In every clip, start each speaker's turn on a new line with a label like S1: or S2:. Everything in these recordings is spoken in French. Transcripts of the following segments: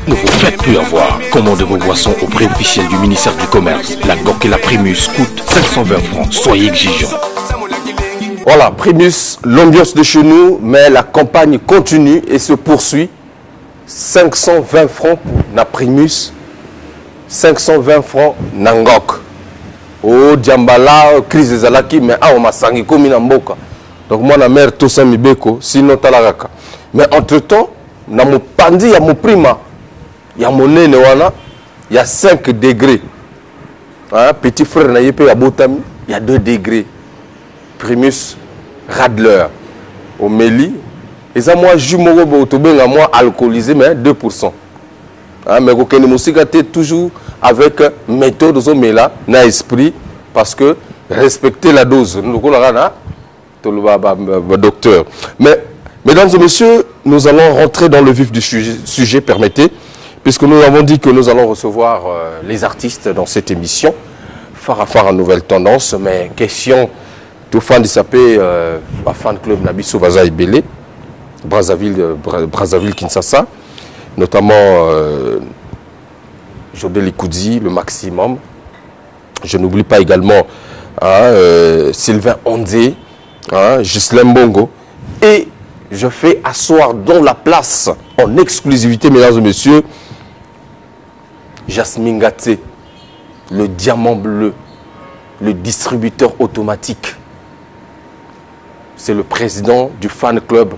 S1: Ne vous faites plus avoir. Commandez vos boissons au prix officiel du ministère du Commerce. La GOC et la Primus coûtent 520 francs. Soyez exigeants.
S2: Voilà, Primus, l'ambiance de chez nous, mais la campagne continue et se poursuit. 520 francs pour la Primus, 520 francs Nangok. Oh, Djambala, crise des alaki, mais ah, on m'a sangi comme une mboka. Donc, moi, la mère, tout ça, mibeko, sinon, talaraka. Mais entre-temps, dans mon pandi, il y a mon prima, il y a mon nez, il y a 5 degrés. Hein? Petit frère, il y a 2 degrés. Primus Radler au Méli. Et ça, moi, je suis moi alcoolisé, mais 2%. Hein, mais vous toujours avec méthode là, na esprit, parce que respecter la dose. Docteur. Mais, mesdames et messieurs, nous allons rentrer dans le vif du sujet, permettez, puisque nous avons dit que nous allons recevoir les artistes dans cette émission. Farafara Nouvelle Tendance, mais question. Tout fan de sapé, fan club Nabiso Baza Ibele, Brazzaville, Kinshasa, notamment Jodel Ikoudzi, le maximum. Je n'oublie pas également Sylvain Ondé, Ghislain Bongo. Et je fais asseoir dans la place, en exclusivité, mesdames et messieurs, Jasmine Gaté, le diamant bleu, le distributeur automatique. C'est le président du fan club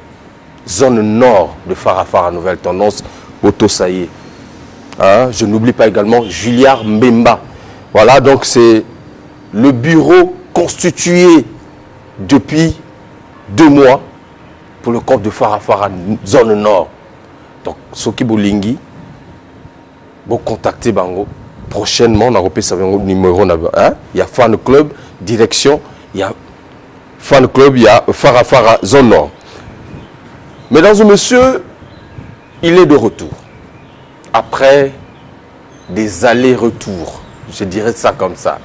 S2: zone nord de Farafara Nouvelle Tendance, Otto Saïe. Hein? Je n'oublie pas également Juliard Mbemba. Voilà, donc c'est le bureau constitué depuis 2 mois pour le compte de Farafara zone nord. Donc, Soki Bolingi, vous contactez Bango. Prochainement, on a repéré ce numéro. Hein? Il y a fan club, direction, il y a fan club, il y a Farafara zone nord. Mesdames et messieurs, il est de retour. Après des allers-retours, je dirais ça comme ça.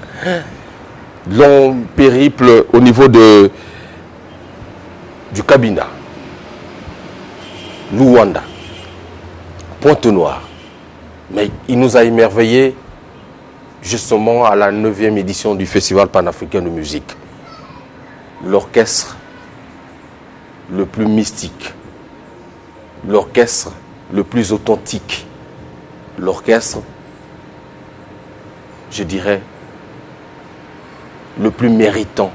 S2: Long périple au niveau du Cabinda, Luanda, Pointe-Noire. Mais il nous a émerveillés justement à la 9e édition du Festival panafricain de musique. L'orchestre le plus mystique, l'orchestre le plus authentique, l'orchestre, je dirais, le plus méritant,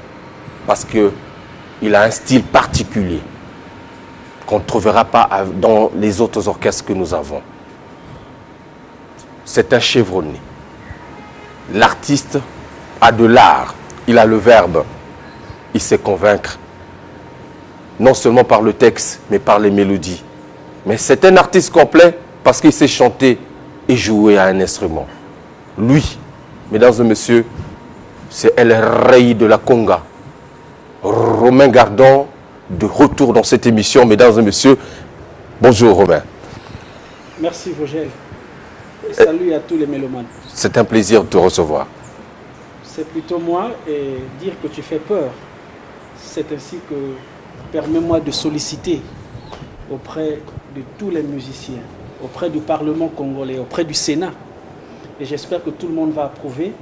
S2: parce qu'il a un style particulier qu'on ne trouvera pas dans les autres orchestres que nous avons. C'est un chevronné. L'artiste a de l'art, il a le verbe, il sait convaincre, non seulement par le texte, mais par les mélodies. Mais c'est un artiste complet parce qu'il sait chanter et jouer à un instrument. Lui, mesdames et messieurs, c'est El Rey de la Conga. Romain Gardon, de retour dans cette émission, mesdames et messieurs. Bonjour Romain.
S3: Merci Vogel. Salut à tous les mélomanes.
S2: C'est un plaisir de te recevoir.
S3: C'est plutôt moi, et dire que tu fais peur, c'est ainsi que permets-moi de solliciter auprès de tous les musiciens, auprès du Parlement congolais, auprès du Sénat, et j'espère que tout le monde va approuver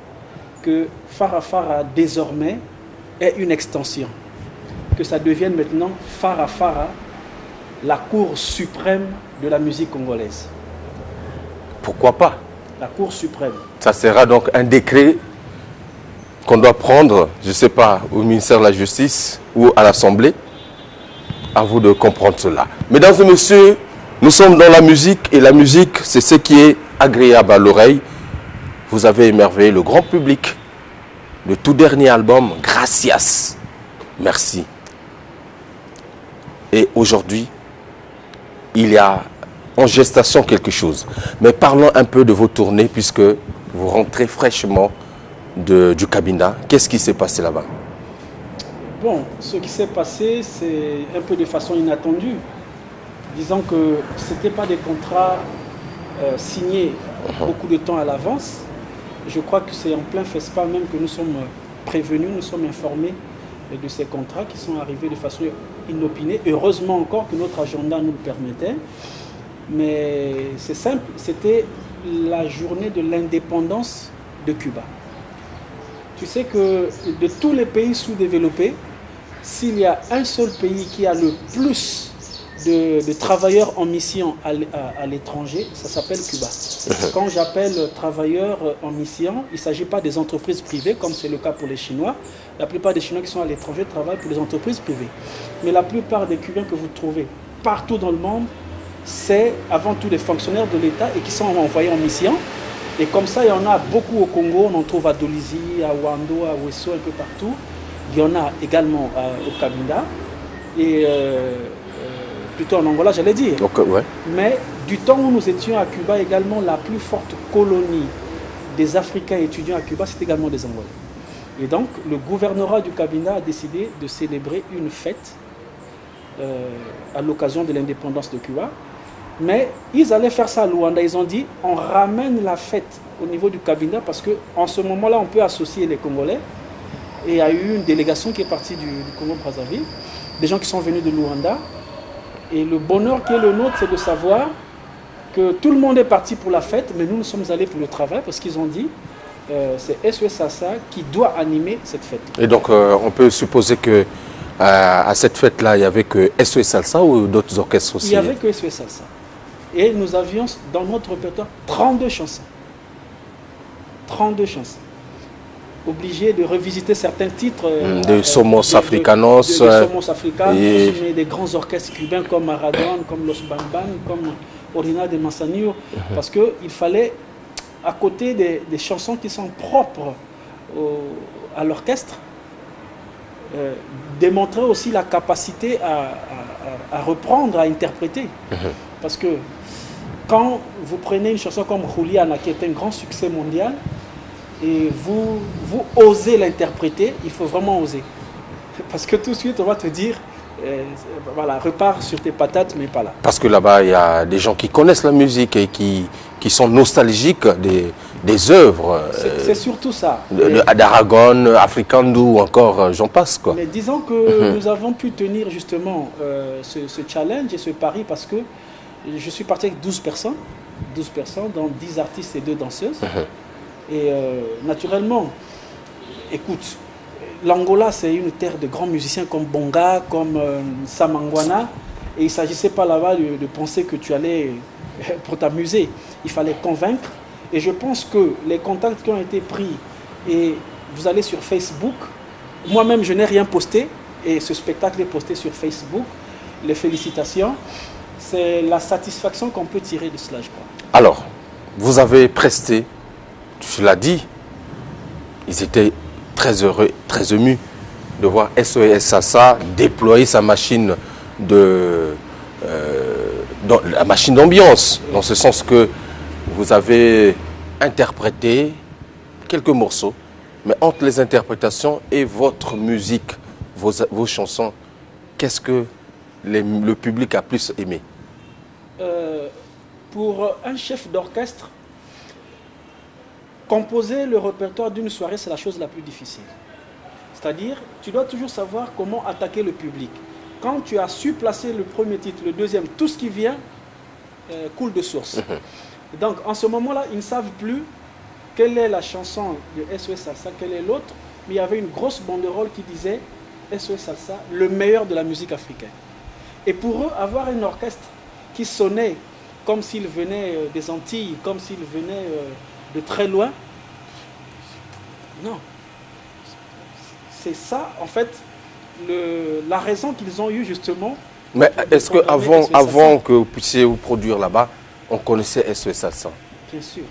S3: que Farafara désormais est une extension, que ça devienne maintenant Farafara, la Cour suprême de la musique congolaise.
S2: Pourquoi pas?
S3: La Cour suprême.
S2: Ça sera donc un décret qu'on doit prendre, je ne sais pas, au ministère de la Justice ou à l'Assemblée. À vous de comprendre cela. Mesdames et messieurs, nous sommes dans la musique et la musique, c'est ce qui est agréable à l'oreille. Vous avez émerveillé le grand public. Le tout dernier album, Gracias. Merci. Et aujourd'hui, il y a en gestation quelque chose. Mais parlons un peu de vos tournées puisque vous rentrez fraîchement du Cabinda. Qu'est-ce qui s'est passé là-bas?
S3: Bon, ce qui s'est passé, c'est un peu de façon inattendue. Disons que ce n'était pas des contrats signés beaucoup de temps à l'avance. Je crois que c'est en plein FESPA même que nous sommes prévenus, nous sommes informés de ces contrats qui sont arrivés de façon inopinée. Heureusement encore que notre agenda nous le permettait. Mais c'est simple, c'était la journée de l'indépendance de Cuba. Tu sais que de tous les pays sous-développés, s'il y a un seul pays qui a le plus de travailleurs en mission à l'étranger, ça s'appelle Cuba. Quand j'appelle travailleurs en mission, il ne s'agit pas des entreprises privées, comme c'est le cas pour les Chinois. La plupart des Chinois qui sont à l'étranger travaillent pour les entreprises privées. Mais la plupart des Cubains que vous trouvez partout dans le monde, c'est avant tout des fonctionnaires de l'État et qui sont envoyés en mission. Et comme ça, il y en a beaucoup au Congo, on en trouve à Dolisie, à Wando, à Wesso, un peu partout. Il y en a également au Cabinda. Et plutôt en Angola, j'allais dire.
S2: Donc, ouais.
S3: Mais du temps où nous étions à Cuba, également la plus forte colonie des Africains étudiants à Cuba, c'est également des Angolais. Et donc, le gouvernorat du Cabinda a décidé de célébrer une fête à l'occasion de l'indépendance de Cuba. Mais ils allaient faire ça à Luanda. Ils ont dit, on ramène la fête au niveau du Cabinda parce qu'en ce moment-là, on peut associer les Congolais. Et il y a eu une délégation qui est partie du Congo-Brazzaville, des gens qui sont venus de Luanda. Et le bonheur qui est le nôtre, c'est de savoir que tout le monde est parti pour la fête, mais nous sommes allés pour le travail parce qu'ils ont dit c'est SOS Salsa qui doit animer cette fête.
S2: Et donc, on peut supposer que à cette fête-là, il n'y avait que SOS Salsa ou d'autres orchestres aussi?
S3: Il n'y avait que SOS Salsa. Et nous avions dans notre répertoire 32 chansons. 32 chansons. Obligé de revisiter certains titres.
S2: De Somos Africanos.
S3: De Somos Africanos, et des grands orchestres cubains comme Maradon, comme Los Bambam, comme Orina de Manzanillo. Parce qu'il fallait, à côté des chansons qui sont propres à l'orchestre, démontrer aussi la capacité à reprendre, à interpréter. Parce que quand vous prenez une chanson comme Juliana, qui est un grand succès mondial, et vous osez l'interpréter, il faut vraiment oser. Parce que tout de suite, on va te dire, voilà, repars sur tes patates, mais pas là.
S2: Parce que là-bas, il y a des gens qui connaissent la musique et qui sont nostalgiques des œuvres.
S3: C'est surtout ça.
S2: D'Aragon, Africandou, ou encore, j'en passe, quoi.
S3: Mais disons que nous avons pu tenir justement ce challenge et ce pari parce que je suis parti avec 12 personnes, dont 10 artistes et 2 danseuses. Et naturellement, écoute, l'Angola, c'est une terre de grands musiciens comme Bonga, comme Samangwana. Et il ne s'agissait pas là-bas de penser que tu allais pour t'amuser. Il fallait convaincre. Et je pense que les contacts qui ont été pris, et vous allez sur Facebook, moi-même je n'ai rien posté, et ce spectacle est posté sur Facebook. Les félicitations. C'est la satisfaction qu'on peut tirer de cela, je crois.
S2: Alors, vous avez presté, tu l'as dit, ils étaient très heureux, très émus de voir SOS Salsa déployer sa machine d'ambiance, dans ce sens que vous avez interprété quelques morceaux, mais entre les interprétations et votre musique, vos chansons, qu'est-ce que le public a plus aimé?
S3: Pour un chef d'orchestre, composer le répertoire d'une soirée, c'est la chose la plus difficile. C'est-à-dire, tu dois toujours savoir comment attaquer le public. Quand tu as su placer le premier titre, le deuxième, tout ce qui vient coule de source. Donc, en ce moment-là, ils ne savent plus quelle est la chanson de SOS Salsa, quelle est l'autre, mais il y avait une grosse banderole qui disait SOS Salsa, le meilleur de la musique africaine. Et pour eux, avoir un orchestre qui sonnait comme s'il venait des Antilles, comme s'il venait de très loin, non. C'est ça, en fait, la raison qu'ils ont eue justement.
S2: Mais est-ce qu'avant que vous puissiez vous produire là-bas, on connaissait SOS Salsa?
S3: Bien sûr.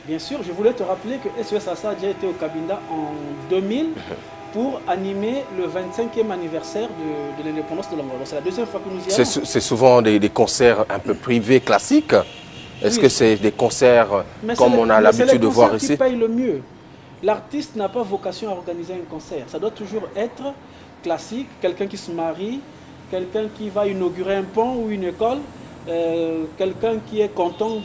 S3: Bien sûr, je voulais te rappeler que SOS Salsa a déjà été au Cabinda en 2000 pour animer le 25e anniversaire de l'indépendance de l'Angola. C'est la deuxième fois que nous y allons.
S2: C'est souvent des concerts un peu privés, classiques. Est-ce que c'est des concerts comme on a l'habitude de voir ici?
S3: C'est les concerts qui payent le mieux. L'artiste n'a pas vocation à organiser un concert. Ça doit toujours être classique, quelqu'un qui se marie, quelqu'un qui va inaugurer un pont ou une école, quelqu'un qui est content,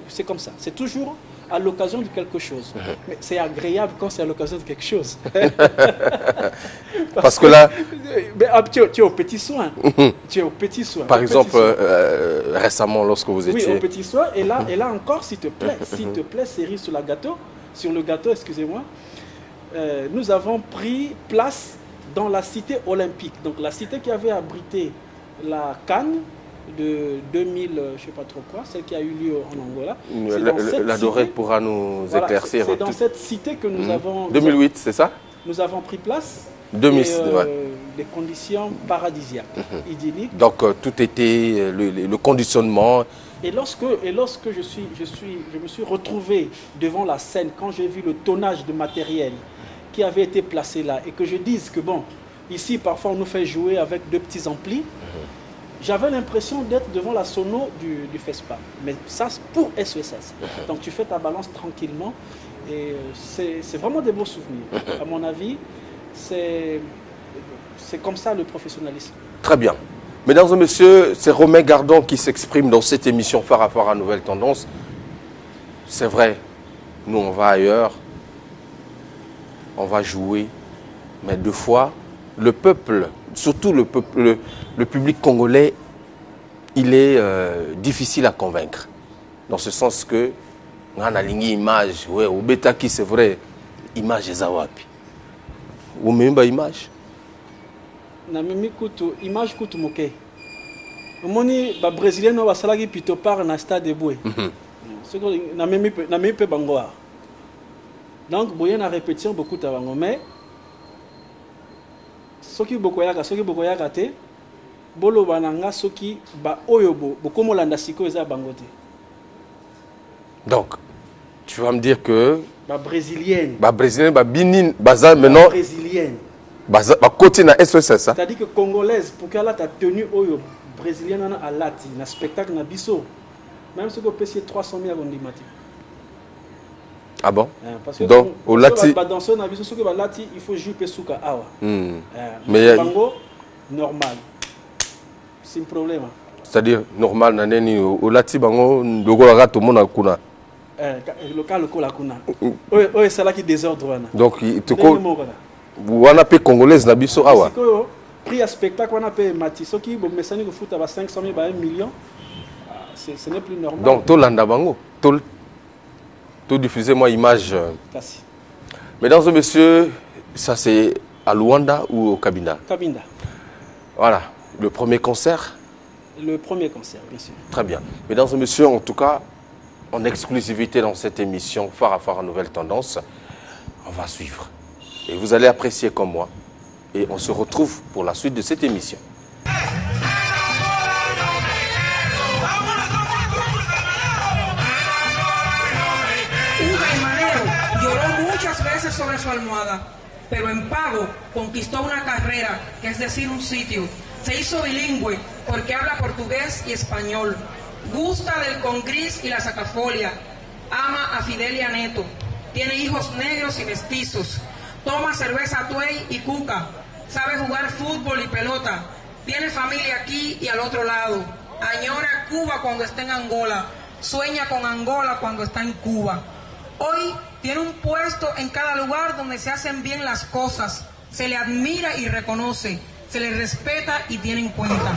S3: c'est comme ça. C'est toujours à l'occasion de quelque chose. Mais c'est agréable quand c'est à l'occasion de quelque chose.
S2: Parce que là...
S3: Mais, tu es au petit soin. Tu es au petit soin.
S2: Par exemple, récemment, lorsque vous étiez...
S3: Oui, au petit soin. Et là encore, s'il te plaît, cerise sur le gâteau, excusez-moi, nous avons pris place dans la cité olympique. Donc la cité qui avait abrité la CAN de 2000, je ne sais pas trop quoi, celle qui a eu lieu en Angola.
S2: La Dorée pourra nous éclaircir.
S3: C'est dans cette cité que nous avons...
S2: 2008, c'est ça? Nous
S3: avons pris place.
S2: 2000,
S3: des conditions paradisiaques, idylliques.
S2: Donc tout était le conditionnement.
S3: Et lorsque je me suis retrouvé devant la scène, quand j'ai vu le tonnage de matériel qui avait été placé là, et que je dise que bon, ici parfois on nous fait jouer avec 2 petits amplis, j'avais l'impression d'être devant la sono du FESPA. Mais ça, pour SESS. Donc tu fais ta balance tranquillement, et c'est vraiment des beaux souvenirs. À mon avis, c'est comme ça le professionnalisme.
S2: Très bien. Mesdames et messieurs, c'est Romain Gardon qui s'exprime dans cette émission Phare à Phare à Nouvelle Tendance. C'est vrai, nous on va ailleurs, on va jouer, mais 2 fois, le peuple, surtout le public congolais, il est difficile à convaincre. Dans ce sens que, on a une image, ouais, au bêta qui c'est vrai, image est zawapi. Ou même pas image.
S3: Namimi kutu image kutu moke. Omoni ba brésilien no basalaki plutôt par na stade de Boué. Ce que namimi pe bangoa. Donc boye na répétition beaucoup ta bango mais soki bokoyaka te bolo bananga soki ba oyobo bokomolanda siko eza bangote.
S2: Donc tu vas me dire que
S3: brésilienne,
S2: binin, baza maintenant
S3: brésilienne.
S2: Côté na SOS, ça.
S3: C'est-à-dire que congolaise, pour qu'elle a ta tenue brésilienne à lati, na spectacle na biso, même si on peut payer 300 000 à Gondimati.
S2: Ah bon?
S3: Parce que
S2: donc au lati,
S3: danser na biso, ce que lati, il faut jouer pesuka awa.
S2: Mais
S3: bango normal, c'est un problème.
S2: C'est-à-dire normal na neni au lati bango ndogo la tout monde kuna.
S3: Local la kuna. Oh c'est là qui désordre wana.
S2: Donc il te wana pe congolaise na biso awa.
S3: Prix à spectacle wana pe matiso qui bon mesani ko futa ba 500 000 ba 1 million. Ce n'est plus normal.
S2: Donc to landa bango, to diffuser moi image. Mesdames et messieurs, ça c'est à Luanda ou au Cabinda?
S3: Cabinda.
S2: Voilà, le premier concert.
S3: Le premier concert, bien sûr.
S2: Très bien. Mesdames et messieurs, en tout cas, en exclusivité dans cette émission Phare à Phare à Nouvelle Tendance, on va suivre. Et vous allez apprécier comme moi. Et on se retrouve pour la suite de cette émission.
S4: Un caimanero lloró muchas veces sobre su almohada, pero en pago conquistó una carrera, que es decir, un sitio. Se hizo bilingüe porque habla portugués y español. Gusta del congris y la sacafolia. Ama a Fidelia Neto. Tiene hijos negros y mestizos. Toma cerveza Tuey y Cuca. Sabe jugar fútbol y pelota. Tiene familia aquí y al otro lado. Añora Cuba cuando está en Angola. Sueña con Angola cuando está en Cuba. Hoy tiene un puesto en cada lugar donde se hacen bien las cosas. Se le admira y reconoce. Se le respeta y tiene en cuenta.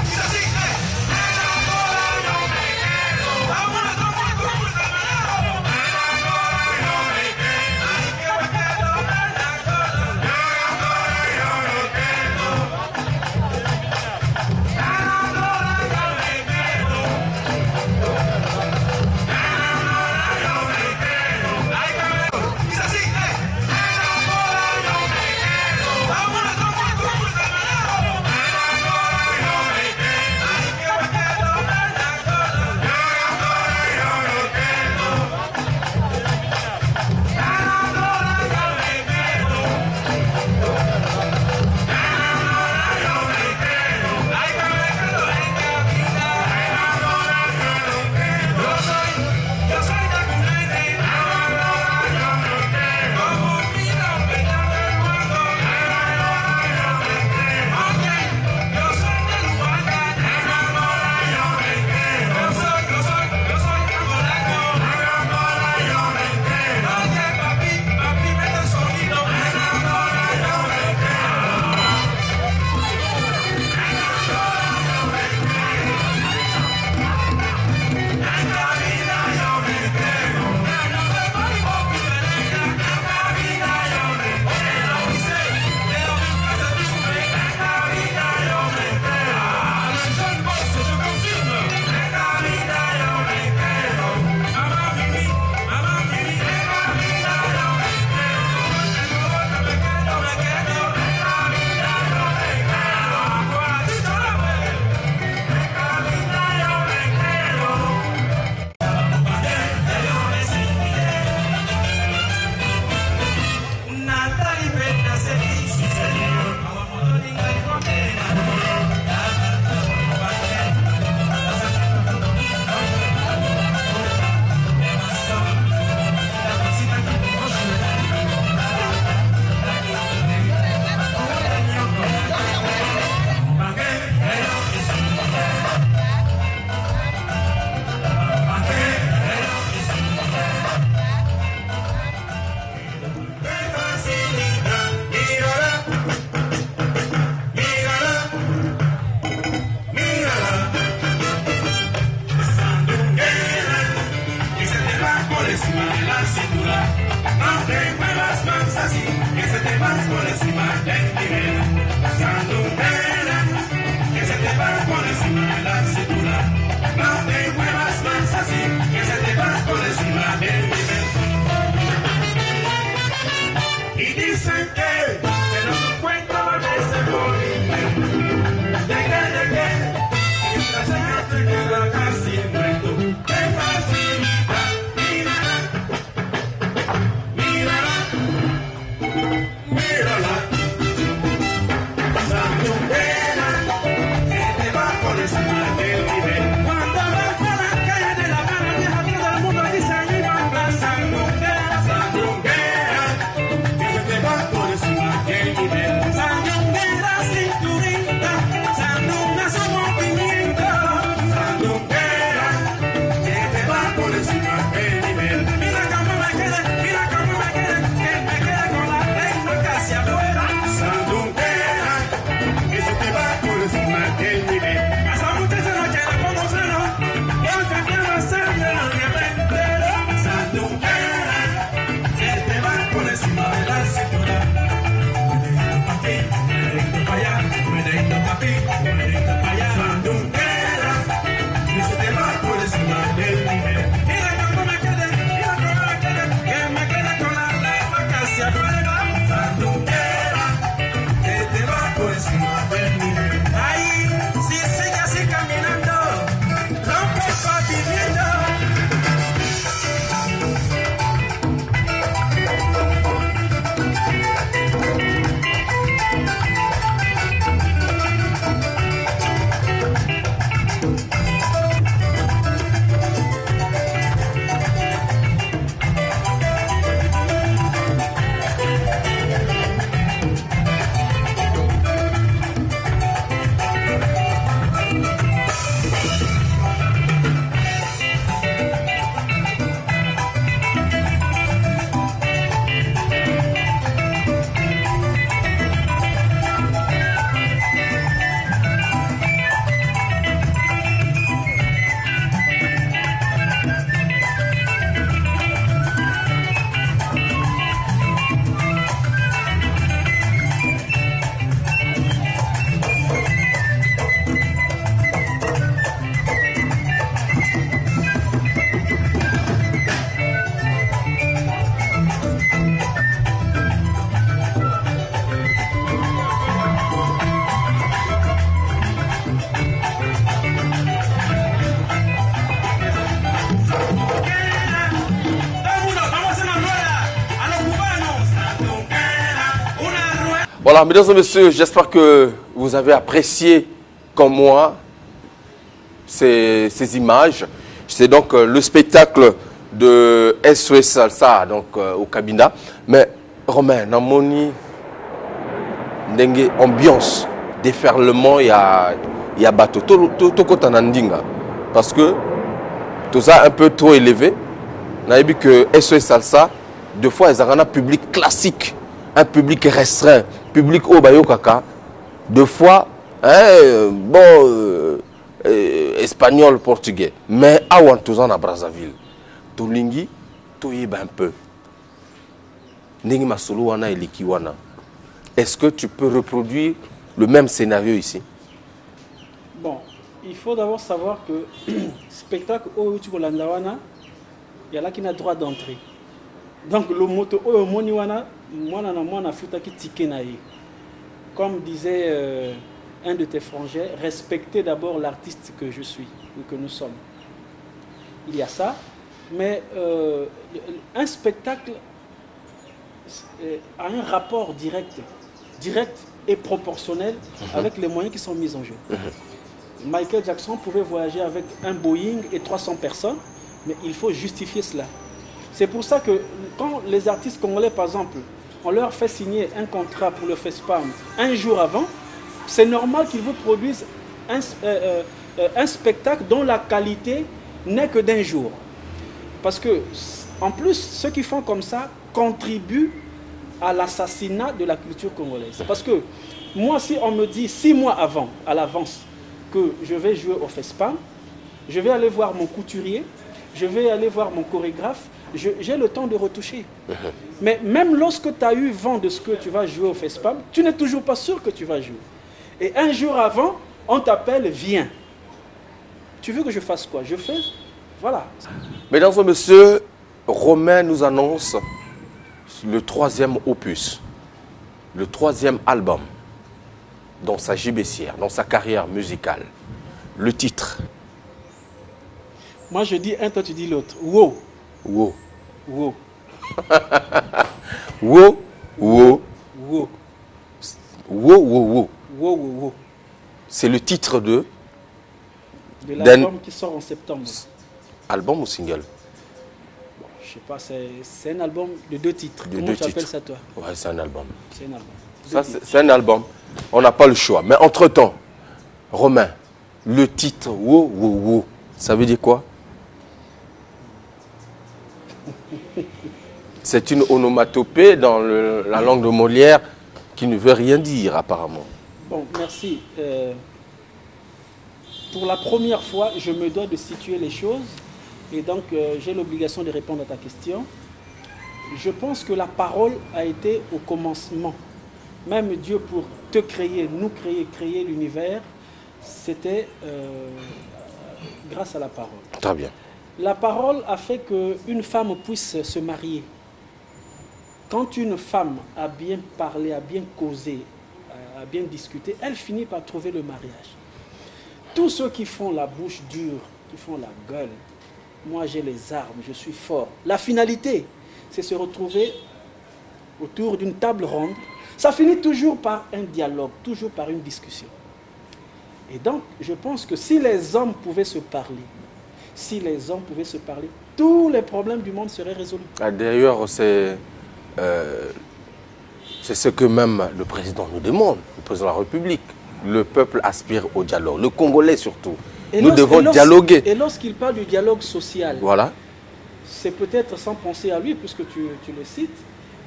S2: Voilà, mesdames et messieurs, j'espère que vous avez apprécié, comme moi, ces images. C'est donc le spectacle de SOS Salsa, donc au Cabinda. Mais, Romain, dans mon ambiance, déferlement, il y a bateau. Tout côté Nandinga. Parce que tout ça un peu trop élevé. On a vu que SOS Salsa, deux fois, ils ont un public classique, un public restreint, public au Bayo Kaka. Deux fois, espagnol, portugais. Mais à Wantousan à Brazzaville, Tolingi, Toyeba un peu. Nengi Masolo wana et Likiwana. Est-ce que tu peux reproduire le même scénario ici?
S3: Bon, il faut d'abord savoir que spectacle au Landawana, il y a là qui n'a droit d'entrée. Donc le moto au Moniwana, moi na futa ki ticket na ye. Comme disait un de tes frangins, respectez d'abord l'artiste que je suis ou que nous sommes. Il y a ça, mais un spectacle a un rapport direct et proportionnel avec les moyens qui sont mis en jeu. Michael Jackson pouvait voyager avec un Boeing et 300 personnes, mais il faut justifier cela. C'est pour ça que quand les artistes congolais, par exemple, on leur fait signer un contrat pour le FESPAM un jour avant, c'est normal qu'ils vous produisent un spectacle dont la qualité n'est que d'un jour. Parce que, en plus, ceux qui font comme ça contribuent à l'assassinat de la culture congolaise. Parce que moi, si on me dit 6 mois avant, à l'avance, que je vais jouer au FESPAM, je vais aller voir mon couturier, je vais aller voir mon chorégraphe, j'ai le temps de retoucher. Mais même lorsque tu as eu vent de ce que tu vas jouer au FESPAM, tu n'es toujours pas sûr que tu vas jouer. Et un jour avant, on t'appelle, viens. Tu veux que je fasse quoi? Je fais, voilà.
S2: Mesdames et messieurs, Romain nous annonce le 3e opus, le 3e album dans sa gibecière, dans sa carrière musicale. Le titre.
S3: Moi je dis un, toi tu dis l'autre. Wow.
S2: Wow.
S3: Wow.
S2: Wow. Wow.
S3: Wow.
S2: Wow, wow, wow.
S3: Wow, wow, wow.
S2: C'est le titre de
S3: l'album qui sort en septembre.
S2: Album ou single?
S3: Bon, je sais pas, c'est un album de 2 titres. Comment tu appelles ça toi?
S2: Ouais, c'est un album.
S3: C'est un album.
S2: Ça, c'est un album. On n'a pas le choix. Mais entre-temps, Romain, le titre Wow, wow, wow, ça veut dire quoi? C'est une onomatopée dans la langue de Molière qui ne veut rien dire apparemment.
S3: Bon, merci. Pour la première fois, je me dois de situer les choses et donc j'ai l'obligation de répondre à ta question. Je pense que la parole a été au commencement. Même Dieu pour te créer, nous créer l'univers, c'était grâce à la parole.
S2: Très bien.
S3: La parole a fait qu'une femme puisse se marier. Quand une femme a bien parlé, a bien causé, a bien discuté, elle finit par trouver le mariage. Tous ceux qui font la bouche dure, qui font la gueule, moi j'ai les armes, je suis fort. La finalité, c'est se retrouver autour d'une table ronde. Ça finit toujours par un dialogue, toujours par une discussion. Et donc, je pense que si les hommes pouvaient se parler, tous les problèmes du monde seraient résolus.
S2: D'ailleurs, c'est ce que même le président nous demande, le président de la République. Le peuple aspire au dialogue, le Congolais surtout. Nous devons dialoguer.
S3: Et lorsqu'il parle du dialogue social,
S2: voilà.
S3: C'est peut-être sans penser à lui, puisque tu le cites,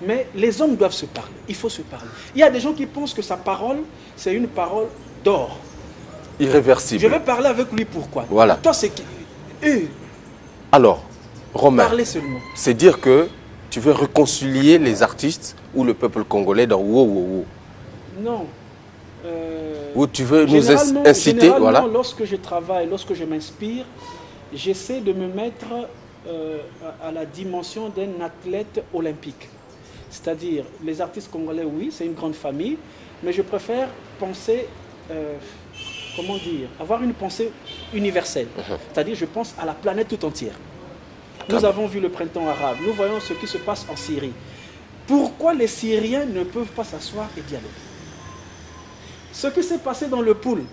S3: mais les hommes doivent se parler, il faut se parler. Il y a des gens qui pensent que sa parole, c'est une parole d'or.
S2: Irréversible.
S3: Je vais parler avec lui, pourquoi?
S2: Voilà.
S3: Toi, c'est qui?
S2: Alors, Romain,
S3: parler seulement.
S2: C'est dire que tu veux réconcilier les artistes ou le peuple congolais dans Wo Wo Wo.
S3: Non.
S2: Ou tu veux nous inciter, voilà.
S3: Lorsque je travaille, lorsque je m'inspire, j'essaie de me mettre à la dimension d'un athlète olympique. C'est-à-dire, les artistes congolais, oui, c'est une grande famille, mais je préfère penser, comment dire, avoir une pensée universelle. C'est-à-dire, je pense à la planète tout entière. Nous avons vu le printemps arabe, nous voyons ce qui se passe en Syrie. Pourquoi les Syriens ne peuvent pas s'asseoir et dialoguer? Ce qui s'est passé dans le pool,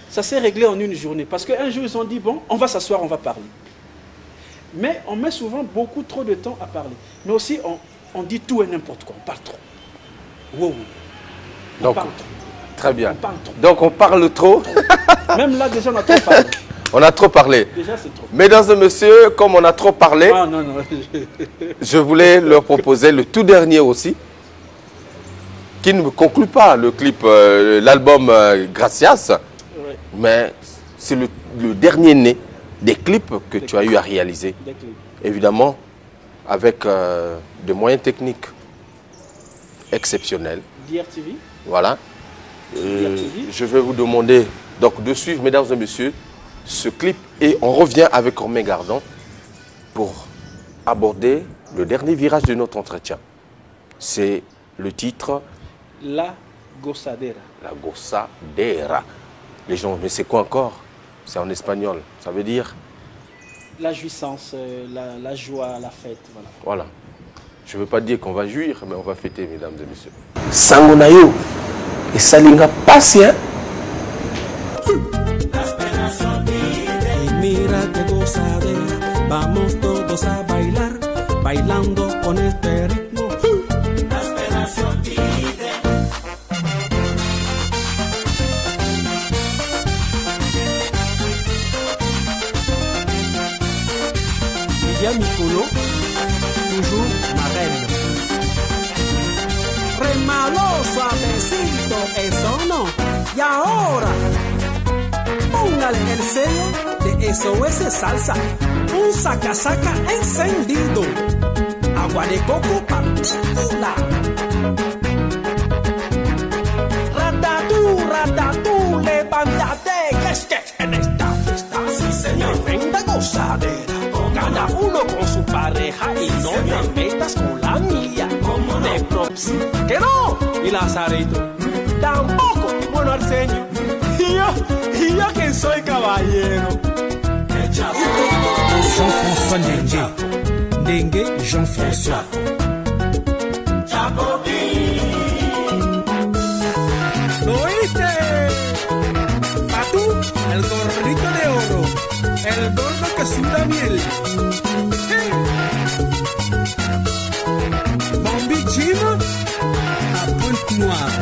S3: ça s'est réglé en une journée. Parce qu'un jour, ils ont dit, bon, on va s'asseoir, on va parler. Mais on met souvent beaucoup trop de temps à parler. Mais aussi, on dit tout et n'importe quoi, on parle trop. Wow.
S2: Donc, parle trop. Très bien. On parle trop. Donc, on parle trop.
S3: Même là, déjà, on a trop parlé.
S2: On a trop parlé.
S3: Déjà, c'est trop.
S2: Mesdames et messieurs, comme on a trop parlé,
S3: non.
S2: Je voulais leur proposer le tout dernier aussi, qui ne conclut pas le clip, l'album Gracias,
S3: ouais.
S2: Mais c'est le dernier né des clips que tu as eu à réaliser. Évidemment, avec des moyens techniques exceptionnels.
S3: DRTV.
S2: Voilà. Je vais vous demander donc de suivre, mesdames et messieurs, ce clip et on revient avec Romain Gardon pour aborder le dernier virage de notre entretien. C'est le titre
S3: La Gozadera.
S2: La Gozadera. Les gens, mais c'est quoi encore? C'est en espagnol. Ça veut dire
S3: la jouissance, la joie, la fête.
S2: Voilà. Je ne veux pas dire qu'on va jouir, mais on va fêter, mesdames et messieurs.
S5: Sangonayo et Salinga Passia.
S6: Mira qué gozadera, vamos todos a bailar, bailando con este ritmo. La esperanza se olvide. Y a mi culo, toujours ma reine. Remalo suavecito, eso no. Y ahora, póngale el sello de SOS Salsa, un saca-saca encendido, agua de coco particular. Ratatú, levántate, que es que en esta fiesta, sí señor, venga gozadera, cada uno con su pareja y no me metas con la mía, como de props, que no, y Lazarito, tampoco, bueno Arsenio, y yo que soy caballero. Jean-François Dengue, Jean-François. ¿Lo oíste? Patú, el gorrito de oro, el gordo que suda miel. Hey. Bombi Chino, a Punt Noir.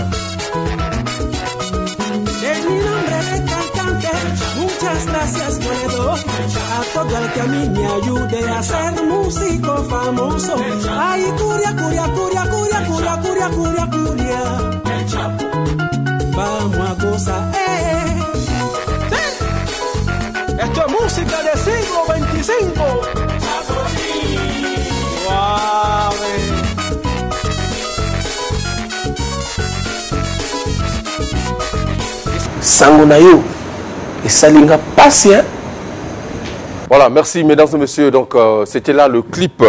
S6: En mi nombre de cantante, muchas gracias yo le doy a todo el que a mí me ayude a ser músico famoso. Ay, curia, curia, curia, curia, curia, curia, curia, curia. Vamos a gozar, ¿sí? Esto es música del siglo XXV. Suave.
S5: Sangonayo et Salinga Passia.
S2: Voilà, merci mesdames et messieurs. Donc c'était là le clip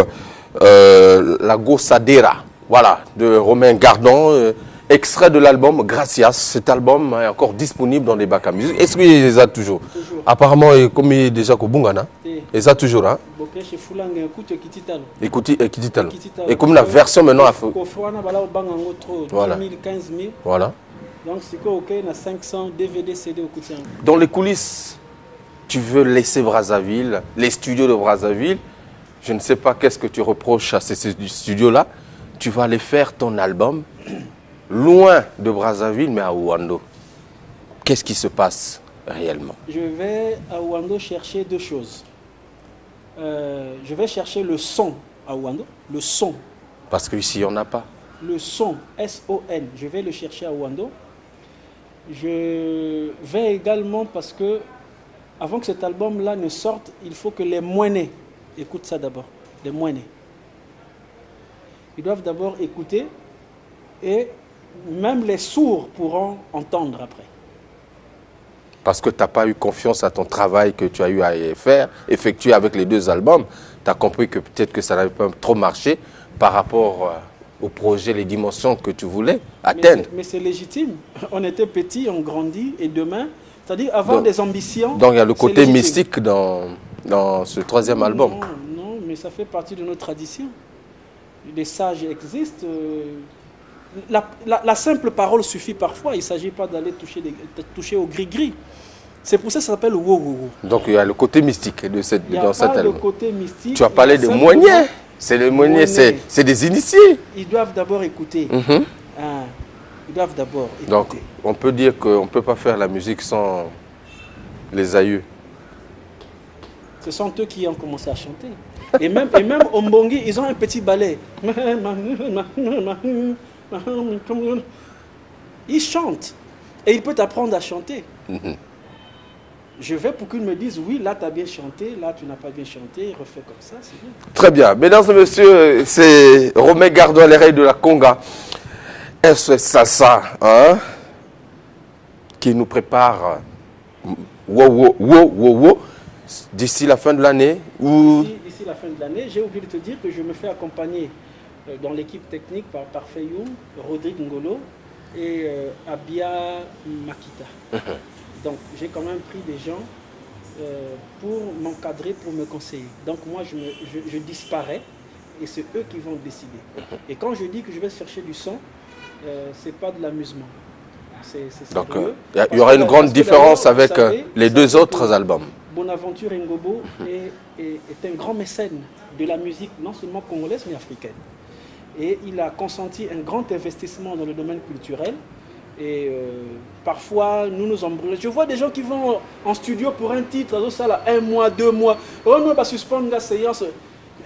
S2: La Gossadera, voilà, de Romain Gardon, extrait de l'album Gracias. Cet album est encore disponible dans les bacs à musique. Est-ce qu'il les a toujours? Apparemment, comme il est déjà au Bungana, il les a toujours. Hein? Écoutez, et comme la version maintenant a fait. Voilà. Voilà.
S3: Donc c'est quoi, ok, on a 500 DVD, CD au quotidien.
S2: Dans les coulisses, tu veux laisser Brazzaville, les studios de Brazzaville. Je ne sais pas qu'est-ce que tu reproches à ces studios-là. Tu vas aller faire ton album loin de Brazzaville, mais à Ouando. Qu'est-ce qui se passe réellement?
S3: Je vais à Ouando chercher deux choses. Je vais chercher le son à Ouando, le son.
S2: Parce qu'ici, il n'y en a pas.
S3: Le son, S-O-N, je vais le chercher à Ouando. Je vais également parce que, avant que cet album-là ne sorte, il faut que les moinets écoutent ça d'abord. Les moinets. Ils doivent d'abord écouter et même les sourds pourront entendre après.
S2: Parce que tu n'as pas eu confiance à ton travail que tu as eu à faire, effectuer avec les deux albums. Tu as compris que peut-être que ça n'avait pas trop marché par rapport au projet, les dimensions que tu voulais atteindre.
S3: Mais c'est légitime. On était petits, on grandit et demain, c'est-à-dire avoir des ambitions.
S2: Donc il y a le côté mystique dans ce troisième album.
S3: Non, mais ça fait partie de nos traditions. Les sages existent. La simple parole suffit parfois. Il ne s'agit pas d'aller toucher au gris-gris. C'est pour ça que ça s'appelle wow.
S2: Donc il y a le côté mystique dans cet album. Il n'y a pas
S3: le côté mystique.
S2: Tu as parlé de moyens. C'est les moyens, c'est des initiés.
S3: Ils doivent d'abord écouter. Ils doivent d'abord écouter.
S2: Donc on peut dire qu'on ne peut pas faire la musique sans les aïeux.
S3: Ce sont eux qui ont commencé à chanter. Et même au Mbongi, ils ont un petit ballet. Ils chantent. Et ils peuvent apprendre à chanter. Je vais pour qu'ils me disent, oui, là tu as bien chanté, là tu n'as pas bien chanté, refais comme ça, c'est bien.
S2: Très bien. Mesdames et messieurs, c'est Romain Gardon à l'oreille de la Conga. SOS Salsa, hein, qui nous prépare d'ici la fin de l'année ou...
S3: D'ici la fin de l'année, j'ai oublié de te dire que je me fais accompagner dans l'équipe technique par Feyoum, Rodrigue Ngolo et Abia Makita. Donc j'ai quand même pris des gens pour m'encadrer, pour me conseiller. Donc moi je disparais et c'est eux qui vont décider. Et quand je dis que je vais chercher du son, c'est pas de l'amusement.
S2: Donc il y aura une grande différence avec les deux autres albums.
S3: Bonaventure Ngobo est un grand mécène de la musique, non seulement congolaise mais africaine. Et il a consenti un grand investissement dans le domaine culturel. Et parfois, nous embrouillons. Je vois des gens qui vont en studio pour un titre, ça là, 1 mois, 2 mois. Oh non, on va suspendre la séance.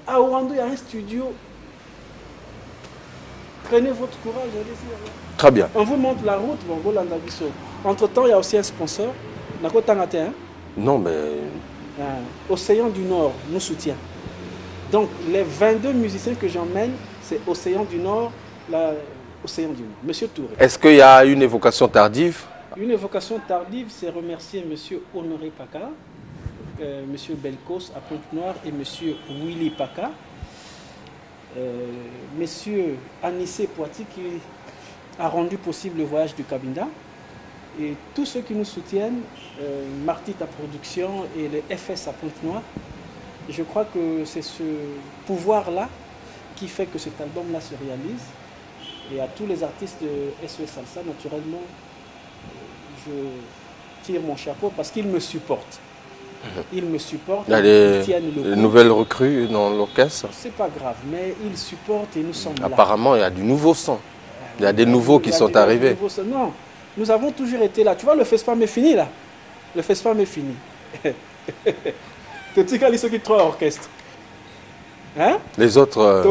S3: À Ouando, il y a un studio. Prenez votre courage, allez-y.
S2: Très bien.
S3: On vous montre la route, Entre-temps, il y a aussi un sponsor.
S2: Non, mais...
S3: Océan du Nord nous soutient. Donc, les 22 musiciens que j'emmène, c'est Océan du Nord, Océan du Nord. Monsieur Touré.
S2: Est-ce qu'il y a une évocation tardive?
S3: Une évocation tardive, c'est remercier Monsieur Honoré Paka, Monsieur Belkos à Pointe-Noire et Monsieur Willy Paka, Monsieur Anissé Poiti qui a rendu possible le voyage du Cabinda et tous ceux qui nous soutiennent, Martita Production et les FS à Pointe-Noire. Je crois que c'est ce pouvoir-là qui fait que cet album-là se réalise. Et à tous les artistes de SOS Salsa, naturellement, je tire mon chapeau parce qu'ils me supportent. Ils me supportent.
S2: Il y a des nouvelles recrues dans l'orchestre.
S3: C'est pas grave, mais ils supportent et nous sommes là.
S2: Apparemment, il y a du nouveau son. Il y a des nouveaux qui sont arrivés.
S3: Non, nous avons toujours été là. Tu vois, le FESPAM est fini là. Le FESPAM est fini. Tu sais ceux qui trois orchestres. Hein?
S2: Les autres.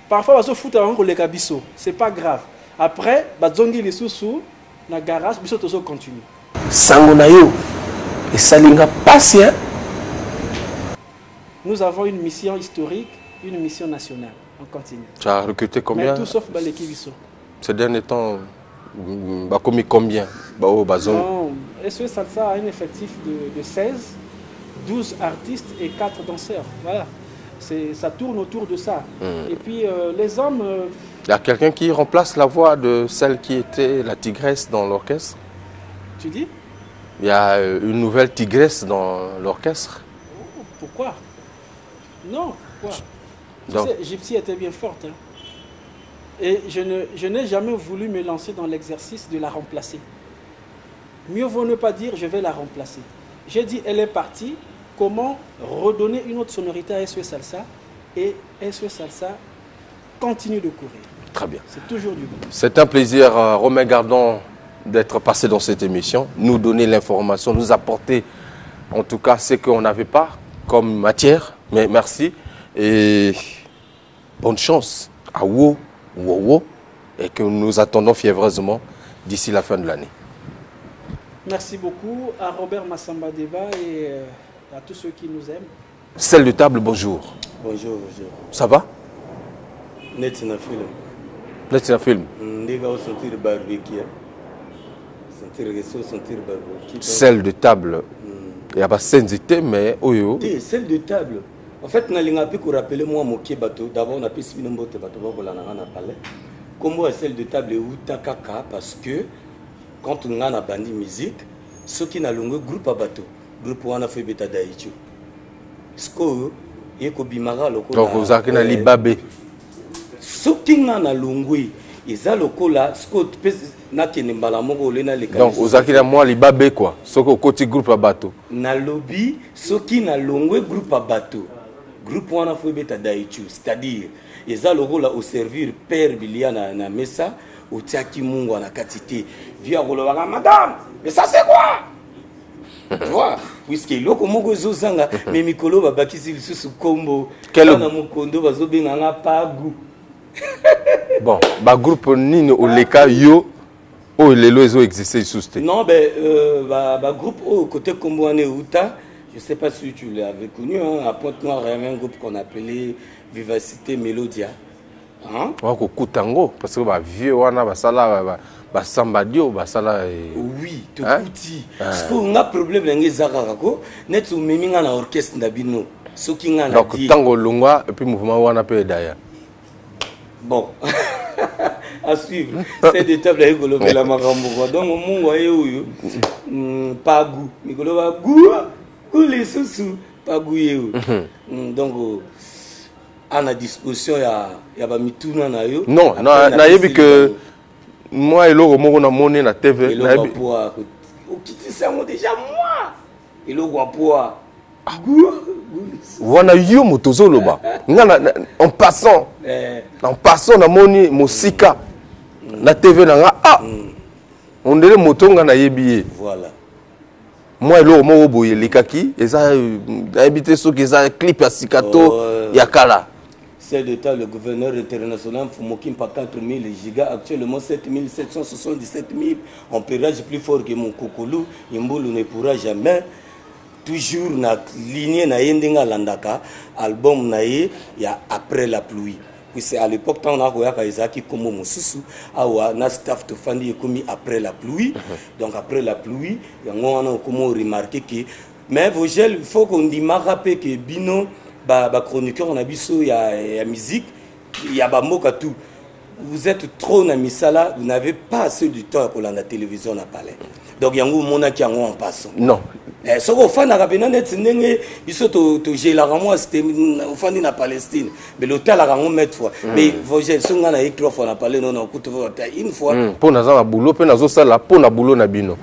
S3: Parfois, on se fout avec les cabisso. C'est pas grave. Après, bazongi les sous na garage, biso tozo continue.
S5: Sangonayo et salinga patient.
S3: Nous avons une mission historique, une mission nationale. On continue.
S2: Tu as recruté combien?
S3: Mais tout sauf Balekibiso.
S2: Ces derniers temps, Bah, commis combien?
S3: Non, SOS Salsa a un effectif de 16, 12 artistes et 4 danseurs. Voilà. Ça tourne autour de ça. Et puis les hommes...
S2: Il y a quelqu'un qui remplace la voix de celle qui était la tigresse dans l'orchestre?
S3: Tu dis?
S2: Il y a une nouvelle tigresse dans l'orchestre.
S3: Oh, pourquoi? Non, pourquoi?
S2: Donc,
S3: Tu sais, Gypsy était bien forte. Hein. Et je n'ai jamais voulu me lancer dans l'exercice de la remplacer. Mieux vaut ne pas dire je vais la remplacer. J'ai dit elle est partie, comment redonner une autre sonorité à SOS Salsa, et SOS Salsa continue de courir.
S2: très bien.
S3: C'est toujours du bon.
S2: C'est un plaisir, Romain Gardon, d'être passé dans cette émission, nous donner l'information, nous apporter en tout cas ce qu'on n'avait pas comme matière. Mais merci et bonne chance à Wo, et que nous attendons fiévreusement d'ici la fin de l'année.
S3: Merci beaucoup à Robert Massamba Deba et à tous ceux qui nous aiment.
S2: Celle de table, bonjour.
S7: Bonjour, bonjour.
S2: Ça va?
S7: Net na film.
S2: Net na film.
S7: Ndiga au sentir barbecue. Sentir barbecue.
S2: Celle de table. Il y a pas senzité mais oyo.
S7: Celle de table. En fait, na linga pi ko rappeler moi moké bateau. D'abord on a pu subir mbote bateau ba kolana na palais. Comme celle de table ou takaka parce que quand on a bandi musique, ceux qui na longue groupe à bateau, groupe wana fait beta daichu. Sko yeko bimara loko.
S2: Donc vous avez na libabé.
S7: Ceux qui na longue eza lokola sko na kene mbala moko lena le.
S2: Donc vous avez na moi libabé quoi. Ce que côté groupe à bateau.
S7: Na lobby ceux qui na longue groupe à bateau. Groupe wana fait beta daichu, c'est-à-dire eza lokola au servir père Biliana na mesa. Au tiaki mungu na katité via kolobaka madame mais ça c'est quoi tu vois puisque loko moko zozanga mais mikolo babakisi lisusu kombo na mukondo bazobenga nga pagu
S2: bon ba groupe nini oleka yo o lelo ezo exister lisusu.
S7: Non ben ba groupe au côté kombo ane uta je sais pas si tu l'avais connu hein, à Pointe-Noire il y avait un groupe qu'on appelait Vivacité Mélodia.
S2: Hein? Parce que les vieux wana basala basambadio basala
S7: oui to kuti parce qu'on a problème ngé zakako net meminga na orchestre ndabino soki nga na
S2: donc tango longwa et puis mouvement wana pe daya
S7: bon à suivre c'est des tables à écolo la makambo donc mungu aye uyu pas goût mikolo ba goût les sous pas goût yeu donc à la disposition il y a mituna na yo
S2: non na yebi que moi et l'autre mo na monnaie na TV
S7: na yebi pour okiti sango déjà moi et le guapoa
S2: wana yo motozo loba ngana en passant na moni mosika na TV na nga on dirait motonga na yebi
S7: voilà
S2: moi et l'autre mo boye likaki eza habité ceux qui za clip ya sikato ya kala.
S7: Celle de temps, le gouverneur international Fumokim par 4000 gigas, actuellement 7777 000. On pérage plus fort que mon Kokolo. Yimboulou ne pourra jamais. Toujours na lignée na yendinga landaka. Album na ye, il y a après la pluie. Puis c'est à l'époque, on a voyé Kaizaki comme Mosusu. Awa, na staff de Fandi commis après la pluie. Donc après la pluie, on a remarqué que. Mais Vogel, il faut qu'on dise rappelé que Bino. Chroniqueur on a vu il y a musique il y a moka tout vous êtes trop na misala vous n'avez pas assez du temps pour la télévision na palais donc yango mona ki yango en passant
S2: non
S7: ce qu'on fait na rapena net ndenge biso to gela ramo c'était au fandi na Palestine mais l'hôtel la ramo mettre fois mais Vogel songa na 3 fois na palais non coûte une fois
S2: pour naza na boulot pe nazo sala pour na boulot na bino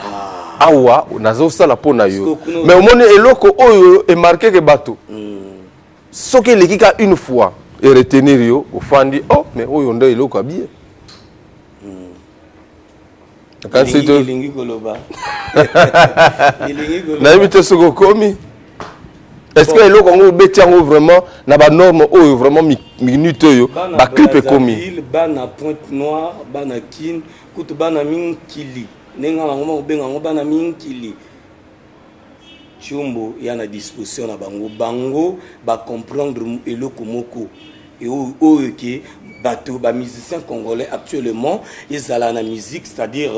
S2: awa nazo sala pour na yo mais au monde eloko oyo est marqué que bateau ce qui est l'équipe une fois et retenir yo au fandi oh mais oh yonda il est bien quand c'est tout
S7: lingi koloba
S2: na éviter ce que commis est-ce que le Congo betiango vraiment na ba norme oh vraiment minute yo ba clip commis
S7: bana Pointe-Noire bana kin kutu bana minkili nenga ngoma benga ngoma bana minkili Chumbo y a na disposition na bango ba comprendre eloko moko et qui bateau ba musiciens congolais actuellement ils ont la musique, c'est-à-dire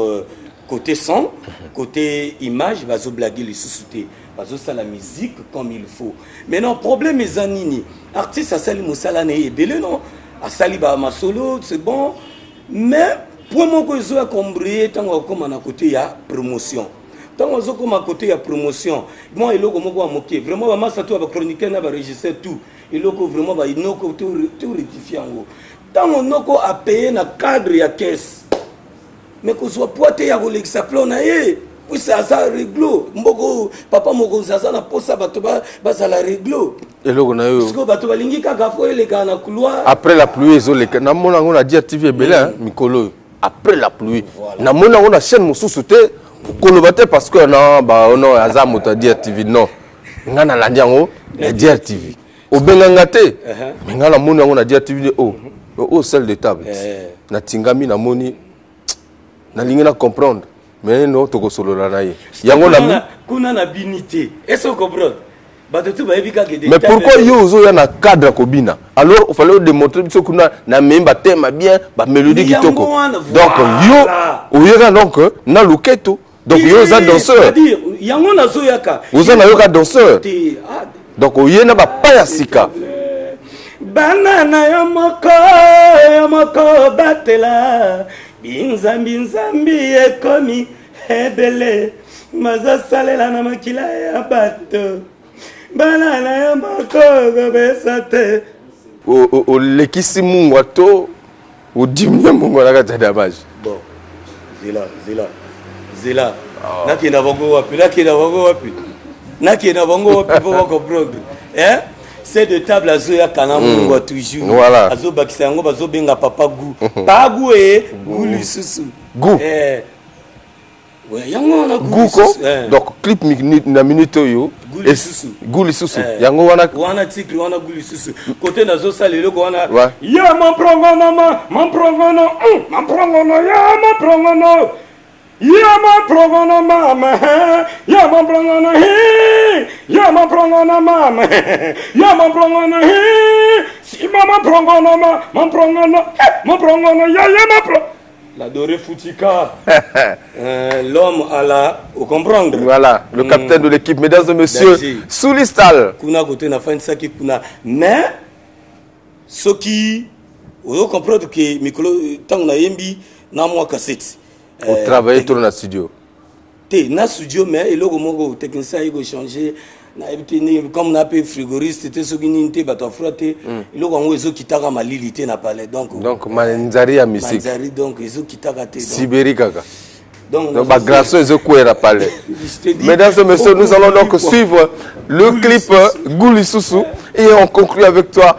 S7: côté son, côté image, bazo blaguer les sous-soutés, bazo ça la musique comme il faut. Mais non, problème est zanini. Artiste à sali musala ne ebele non, à sali ba ma solo, c'est bon. Mais pour moi que je comprendre tant comme à côté il y a promotion. Tant que comme à côté il y a promotion. Moi il logo moko moquer. Vraiment ma ça tout ba chroniqueur na ba registre tout. Il logo vraiment ba il noko tout rectifier en haut. Tant on noko a payer na cadre ya caisse. Mais qu'on soit poité ya ko l'exaplon na ye. Oui ça réglo. Mboko papa moko ça na posa bato ba ça la réglo.
S2: Et logo na yo.
S7: Parce que bato balingi kaka fo les gars na couloir.
S2: Après la pluie ils ont les na mona on a dit TV belé mikolo. Après la pluie na mona on a chaîne mosusu te kolobate parce que non ba non azamu ta dire TV non. Ngana la ndiango la dire TV. Obenganga te. Mais ngala mona on a dire TV oh celle de table. Na tingami na moni na lingina comprendre. Mais non toko solo la naie. Yango na
S7: kuna na binité. Est-ce que comprendre?
S2: Mais pourquoi yo ya na cadre kobina? Alors il fallait démontrer que kuna na memba thème bien ba mélodie kitoko. Donc yo oyeka donc na luketo. Donc yo za danseur.
S7: C'est-à-dire yango na zoyaka.
S2: Oza na yoka danseur. Donc oyena ba pa ya sika.
S7: Banana ya moko batela. Binzambi ekomi ebele. Maza salela na makila ya bato. Banana ya moko besate.
S2: O lekisi mungu ato o dimia mungu na kata damage.
S7: Bon. Zela. Naki na bongo wapi. Pour comprendre. Hein? C'est de table à zoya kana mungu toujours.
S2: Voilà.
S7: Azo bakisa yango bazo benga papa gu. Pa gu gu lisusu.
S2: Gu.
S7: Ouais, yango na
S2: gu ko. Donc clip na minute yo. Gu lisusu. Yango
S7: wana tikri wana gu lisusu. Côté nazo salelo ko wana. Ya mon prongono. Yama prongona mama, yama prongona he, yama prongona mama, yama prongona he, si mama prongona ma prongona yama pro. La dorée foutika. L'homme à la, vous comprendre?
S2: Voilà, le capitaine de l'équipe, mesdames et messieurs, sous l'istal.
S7: Kuna côté na fin ça qui kuna, mais ce qui, vous comprendre que Mikolo tant na yembi na moi cassette.
S2: Vous travaillez tout dans le studio.
S7: Dans le studio, mais il y a des techniciens qui ont changé. Comme on a appelé frigoriste, c'était ce qui n'était pas frotter. Il y a des gens qui ont ma lilité n'a pas l'air. Donc,
S2: Manzari à musique.
S7: Donc, ils ont qui ont raté.
S2: Sibéri Kaka. Donc, ma grâce aux coups à parler. Mesdames et messieurs, nous allons donc suivre le clip Gouli Soussou et on conclut avec toi.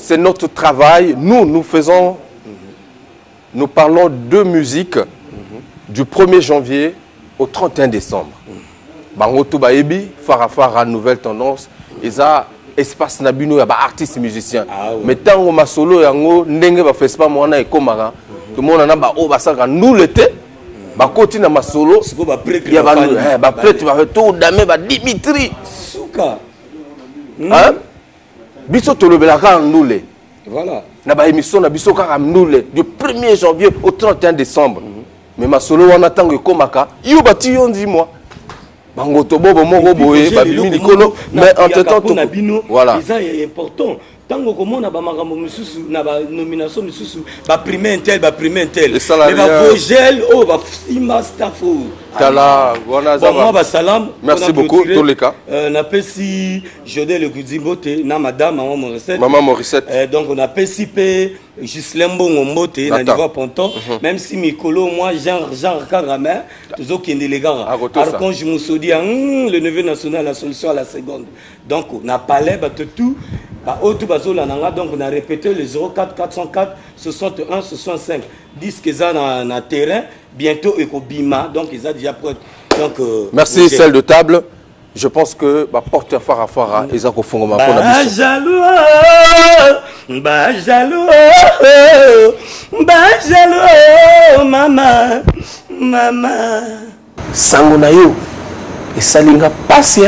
S2: c'est notre travail. Nous faisons, nous parlons de musique du 1er janvier au 31 décembre. Bangoto Baebi, Farafara, Nouvelle Tendance, et ça, espace Nabino, il y a des artistes musiciens. Mais tant que ma solo, ndenge ba festival mona ekomara, que mon ana ba o basaka nous l'été, ba côté na ma solo, il y a ba prêtre ba tout damé ba Dimitri.
S7: Souka.
S2: Hein? Biso tolobelaka ndule.
S7: Voilà.
S2: Na ba émission na biso kaka ndule du 1er janvier au 31 décembre. Mais ma solo wana tango ekomaka, yo bati yo ndimo. Bangoto bobo moko boye ba bimi likolo, mais entre temps
S7: voilà. C'est important. Tango komona ba makambo mususu na ba nomination mususu ba primer un tel mais ba vogel oh ba simba staffo
S2: Tala wana za
S7: ba salam.
S2: Merci beaucoup tous les cas.
S7: On appelle si Jodé le Kudzimbote na madame
S2: maman Morissette.
S7: Donc on appelle si pe Gislem Bongo na niveau Ponton, même si Mikolo moi genre Karamé toujours qui est délégué Archange Moussoudi le neveu national la solution à la seconde. Donc on a parlé tout donc on a répété le 04 404 61 65 disque ça dans terrain bientôt Ekobima donc ils ont déjà prêt donc
S2: merci celle de table. Je pense que ma porteur Farafara ils ont confondu ma
S5: mama sango na yo esalinga pasi